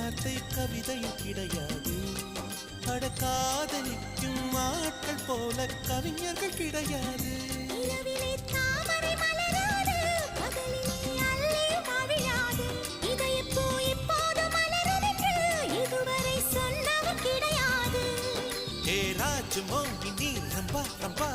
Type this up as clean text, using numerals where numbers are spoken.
வார்த்தை கவிதையும் கிடையாது. காதலிக்கும் ஆட்கள் போல கவிஞர்கள் கிடையாது. ராஜ்மோகினி ரம்பா ரம்பா